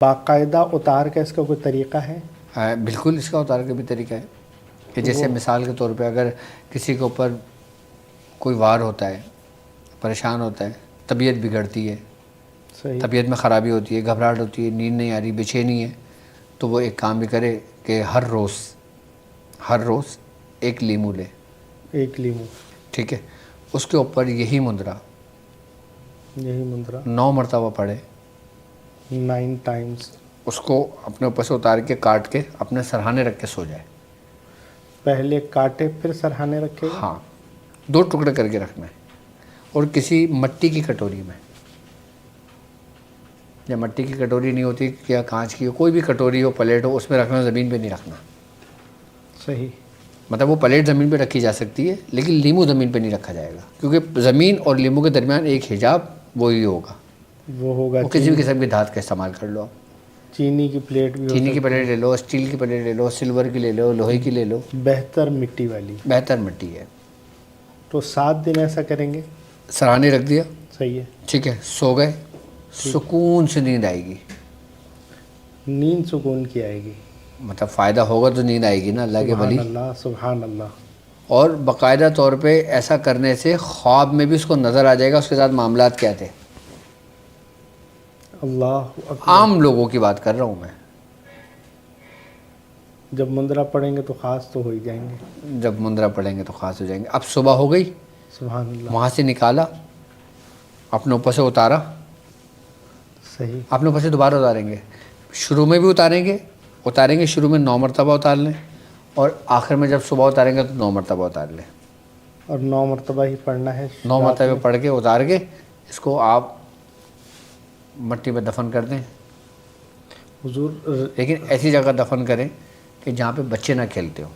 باقاعدہ اتار کا اس کا کوئی طریقہ ہے؟ بالکل اس کا اتار کا بھی طریقہ ہے کہ جیسے مثال کے طور پہ اگر کسی کے اوپر کوئی وار ہوتا ہے، پریشان ہوتا ہے، طبیعت بگڑتی ہے، صحیح، طبیعت میں خرابی ہوتی ہے، گھبراہٹ ہوتی ہے، نیند نہیں آ رہی، بے چینی ہے، تو وہ ایک کام بھی کرے کہ ہر روز ایک لیمو لے، ایک لیمو، ٹھیک ہے، اس کے اوپر یہی مندرا 9 مرتبہ پڑھے، 9 ٹائمز، اس کو اپنے اوپر سے اتار کے کاٹ کے اپنے سرہانے رکھ کے سو جائے۔ پہلے کاٹے پھر سرہانے رکھے گا؟ ہاں، 2 ٹکڑے کر کے رکھنا ہے، اور کسی مٹی کی کٹوری میں، یا مٹی کی کٹوری نہیں ہوتی یا کانچ کی ہو، کوئی بھی کٹوری ہو، پلیٹ ہو، اس میں رکھنا، زمین پہ نہیں رکھنا۔ صحیح، مطلب وہ پلیٹ زمین پہ رکھی جا سکتی ہے لیکن لیمو زمین پہ نہیں رکھا جائے گا، کیونکہ زمین اور لیمو کے درمیان ایک حجاب وہی ہوگا، وہ ہوگا وہ کسی بھی قسم کی دھات کا استعمال کر لو آپ، چینی کی پلیٹ بھی ہو چینی کی سکتی پلیٹ لے لو، اسٹیل کی پلیٹ لے لو، سلور کی لے لو، لوہے کی لے لو، ہے، بہتر مٹی والی۔ بہتر مٹی ہے۔ تو 7 دن ایسا کریں گے؟ سرہانے رکھ دیا، صحیح ہے، ٹھیک ہے، سو گئے، سکون سے نیند آئے گی، نیند سکون کی آئے گی۔ مطلب فائدہ ہوگا تو نیند آئے گی نا، اللہ کے ولی۔ سبحان اللہ، سبحان اللہ۔ اور باقاعدہ طور پہ ایسا کرنے سے خواب میں بھی اس کو نظر آ جائے گا اس کے ساتھ معاملات کیا تھے۔ اللہ اکبر۔ عام لوگوں کی بات کر رہا ہوں میں، جب مندرا پڑھیں گے تو خاص تو ہو ہی جائیں گے، جب مندرا پڑھیں گے تو خاص ہو جائیں گے۔ اب صبح ہو گئی، سبحان اللہ، وہاں سے نکالا، اپنے اوپر سے اتارا، صحیح، اپنے اوپر سے دوبارہ اتاریں گے، شروع میں بھی اتاریں گے شروع میں 9 مرتبہ اتار لیں، اور آخر میں جب صبح اتاریں گے تو 9 مرتبہ اتار لیں، اور 9 مرتبہ ہی پڑھنا ہے 9 رات مرتبہ میں؟ پڑھ کے اتار کے اس کو آپ مٹی میں دفن کر دیں، حضور لیکن ایسی جگہ دفن کریں کہ جہاں پہ بچے نہ کھیلتے ہو،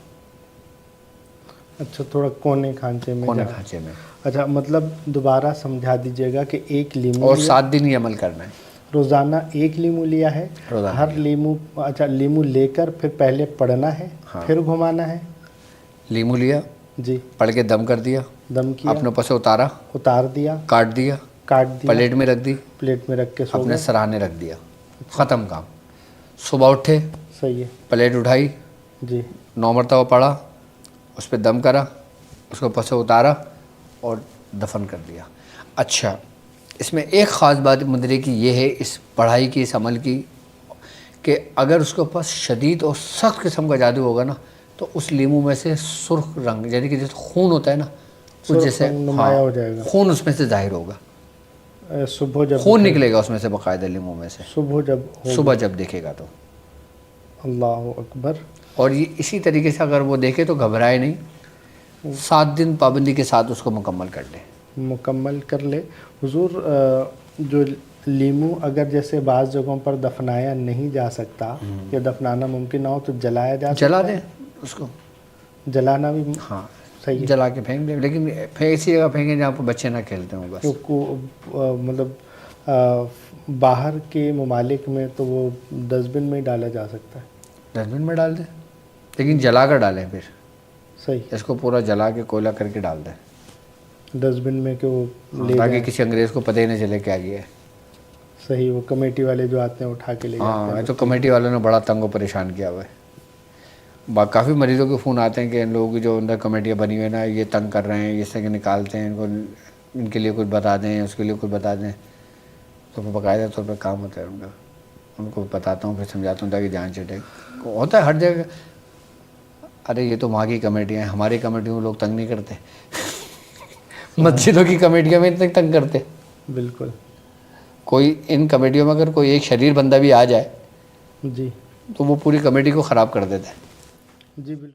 اچھا، تھوڑا کونے کھانچے میں کونے جہاں۔ کھانچے میں، اچھا، مطلب دوبارہ سمجھا دیجیے گا کہ ایک لیمو اور لیا، 7 دن ہی عمل کرنا ہے، روزانہ ایک لیمو لیا ہے، روزانہ ہر لیمو، اچھا لیمو لے کر پھر پہلے پڑھنا ہے، ہاں، پھر گھمانا ہے؟ لیمو لیا، جی، پڑھ کے دم کر دیا، دم کیا، اپنے اوپر سے اتارا، اتار دیا، کاٹ دیا، کاٹ دیا، پلیٹ میں رکھ دی، پلیٹ میں رکھ کے سو اپنے گئے۔ سراہانے رکھ دیا، ختم کام۔ صبح اٹھے، صحیح ہے، پلیٹ اٹھائی، جی، 9 مرتبہ پڑھا، اس پہ دم کرا، اس کو اوپر سے اتارا اور دفن کر دیا۔ اچھا، اس میں ایک خاص بات مندرے کی یہ ہے، اس پڑھائی کی، اس عمل کی، کہ اگر اس کے پاس شدید اور سخت قسم کا جادو ہوگا نا تو اس لیمو میں سے سرخ رنگ، یعنی کہ جیسے خون ہوتا ہے نا، سرخ جیسے رنگ نمایاں ہو جائے گا، خون اس میں سے ظاہر ہوگا، صبح جب خون نکلے گا اس میں سے باقاعدہ لیمو میں سے، صبح جب ہوگا، صبح جب دیکھے گا تو۔ اللہ اکبر۔ اور یہ اسی طریقے سے اگر وہ دیکھے تو گھبرائے نہیں، 7 دن پابندی کے ساتھ اس کو مکمل کر لے، مکمل کر لے۔ حضور جو لیمو اگر جیسے بعض جگہوں پر دفنایا نہیں جا سکتا یا دفنانا ممکن نہ ہو تو جلایا جا سکتا جلا ہے؟ دیں اس کو، جلانا بھی ہاں، صحیح ہے؟ جلا کے پھینک دیں، لیکن ایسی جگہ پھینکیں جہاں پر بچے نہ کھیلتے ہوں بس۔ مطلب باہر کے ممالک میں تو وہ ڈسٹ بن میں ہی ڈالا جا سکتا ہے، ڈسٹ بن میں ڈال دیں، لیکن جلا کر ڈالیں، پھر صحیح، اس کو پورا جلا کے کوئلہ کر کے ڈال دیں، ڈسٹ بن میں کہ وہ لے تاکہ جائیں، کسی انگریز کو پتہ ہی نہ چلے کیا گیا ہے۔ صحیح، وہ کمیٹی والے جو آتے ہیں اٹھا کے لے جاتے ہاں، ہیں۔ تو کمیٹی والوں نے بڑا تنگ و پریشان کیا ہوا ہے، کافی مریضوں کے فون آتے ہیں کہ ان لوگوں کی جو اندر کمیٹیاں بنی ہوئی ہیں نا، یہ تنگ کر رہے ہیں، اس سے کہ نکالتے ہیں، ان کے لیے کچھ بتا دیں، اس کے لیے کچھ بتا دیں، تو باقاعدہ طور پہ کام ہوتا ہے ان کا، ان کو بتاتا ہوں، پھر سمجھاتا ہوں تاکہ جان چھٹے، ہوتا ہے ہر جگہ۔ ارے یہ تو وہاں کی کمیٹیاں ہیں، ہماری کمیٹیوں میں لوگ تنگ نہیں کرتے، مسجدوں کی کمیٹیوں میں اتنے تنگ کرتے۔ بالکل، کوئی ان کمیٹیوں میں اگر کوئی ایک شریر بندہ بھی آ جائے جی، تو وہ پوری کمیٹی کو خراب کر دیتا ہے۔ جی بالکل۔